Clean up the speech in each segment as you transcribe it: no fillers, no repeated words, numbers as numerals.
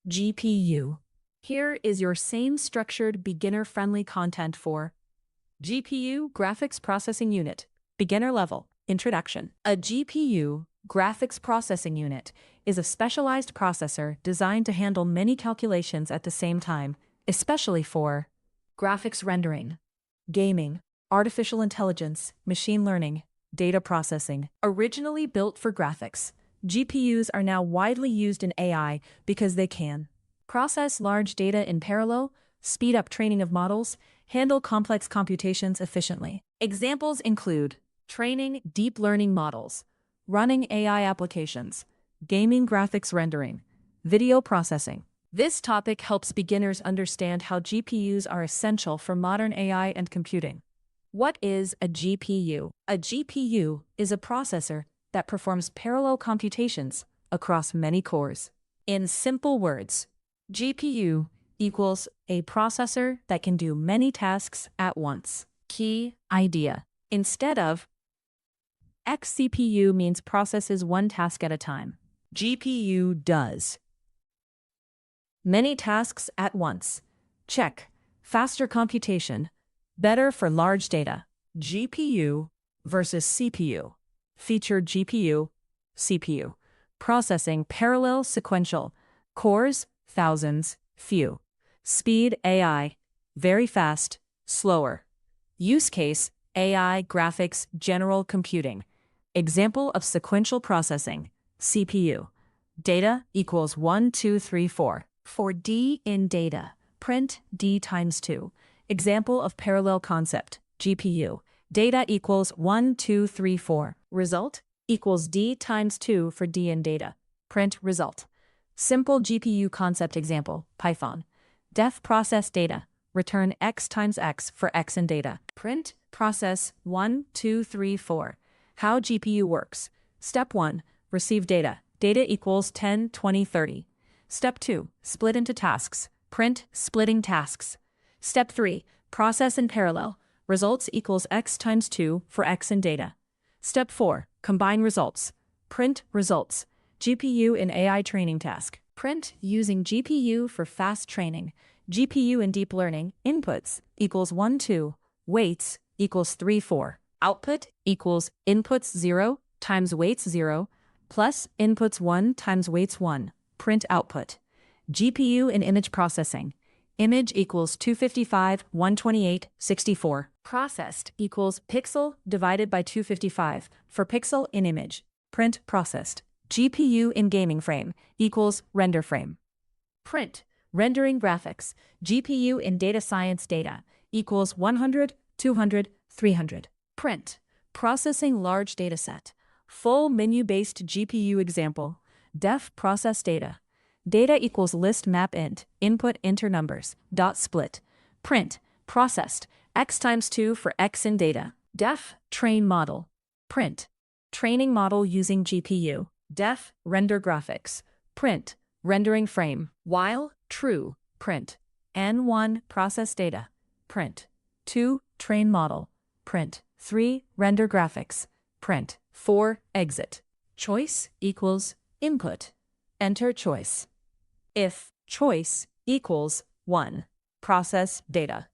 GPU. Here is your same structured beginner-friendly content for GPU Graphics Processing Unit, Beginner Level, Introduction. A GPU Graphics Processing Unit is a specialized processor designed to handle many calculations at the same time, especially for graphics rendering, gaming, artificial intelligence, machine learning, data processing. Originally built for graphics, GPUs are now widely used in AI because they can process large data in parallel, speed up training of models, handle complex computations efficiently. Examples include training deep learning models, running AI applications, gaming graphics rendering, video processing. This topic helps beginners understand how GPUs are essential for modern AI and computing. What is a GPU? A GPU is a processor that performs parallel computations across many cores. In simple words, GPU equals a processor that can do many tasks at once. Key idea. Instead of XCPU means processes one task at a time. GPU does many tasks at once. Check. Faster computation. Better for large data. GPU versus CPU. Featured GPU, CPU. Processing parallel sequential. Cores, thousands, few. Speed AI, very fast, slower. Use case, AI, graphics, general computing. Example of sequential processing, CPU. Data equals 1, 2, 3, 4. For D in data, print D times 2. Example of parallel concept, GPU. Data equals 1, 2, 3, 4. Result equals D times 2 for D in data. Print result. Simple GPU concept example, Python. Def process data. Return X times X for X in data. Print process 1, 2, 3, 4. How GPU works. Step 1. Receive data. Data equals 10, 20, 30. Step 2. Split into tasks. Print splitting tasks. Step 3. Process in parallel. Results equals X times 2 for X in data. Step 4. Combine results. Print results. GPU in AI training task. Print using GPU for fast training. GPU in deep learning. Inputs equals 1, 2. Weights equals 3, 4. Output equals inputs 0 times weights 0 plus inputs 1 times weights 1. Print output. GPU in image processing. Image equals 255, 128, 64. Processed equals pixel divided by 255 for pixel in image. Print processed. GPU in gaming frame equals render frame. Print rendering graphics. GPU in data science data equals 100, 200, 300. Print processing large dataset. Full menu-based GPU example. Def process data. Data equals list map int, input enter numbers, dot split. Print, processed, X times 2 for X in data. Def, train model. Print, training model using GPU. Def, render graphics. Print, rendering frame. While, true, print. N1, process data. Print. 2, train model. Print. 3, render graphics. Print. 4, exit. Choice equals input. Enter choice. If choice equals 1, process data.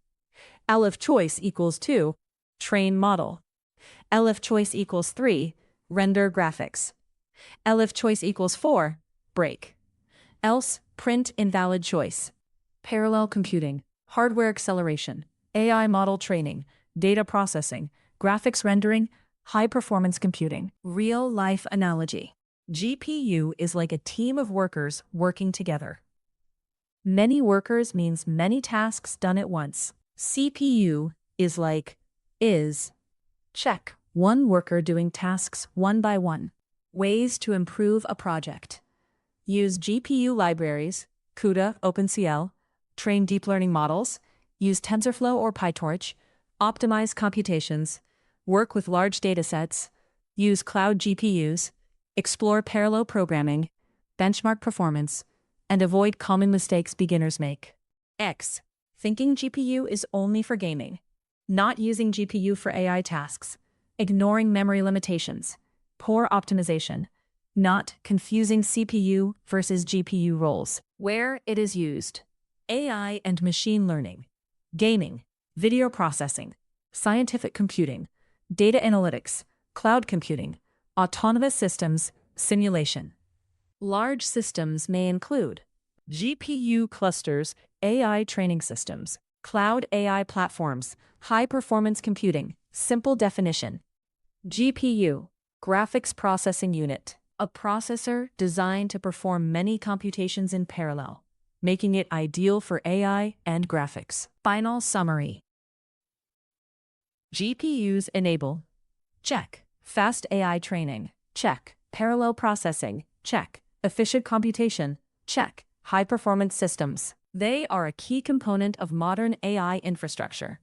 Elif choice equals 2, train model. Elif choice equals 3, render graphics. Elif choice equals 4, break. Else, print invalid choice. Parallel computing, hardware acceleration, AI model training, data processing, graphics rendering, high-performance computing. Real-life analogy. GPU is like a team of workers working together. Many workers means many tasks done at once. CPU is like check. One worker doing tasks one by one. Ways to improve a project. Use GPU libraries, CUDA, OpenCL, train deep learning models, use TensorFlow or PyTorch, optimize computations, work with large datasets, use cloud GPUs, explore parallel programming, benchmark performance, and avoid common mistakes beginners make. X. Thinking GPU is only for gaming. Not using GPU for AI tasks. Ignoring memory limitations. Poor optimization. Not confusing CPU versus GPU roles. Where it is used: AI and machine learning, gaming, video processing, scientific computing, data analytics, cloud computing, autonomous systems, simulation. Large systems may include GPU clusters, AI training systems, cloud AI platforms, high-performance computing. Simple definition: GPU, graphics processing unit, a processor designed to perform many computations in parallel, making it ideal for AI and graphics. Final summary: GPUs enable: check. Fast AI training, check. Parallel processing, check. Efficient computation, check. High-performance systems. They are a key component of modern AI infrastructure.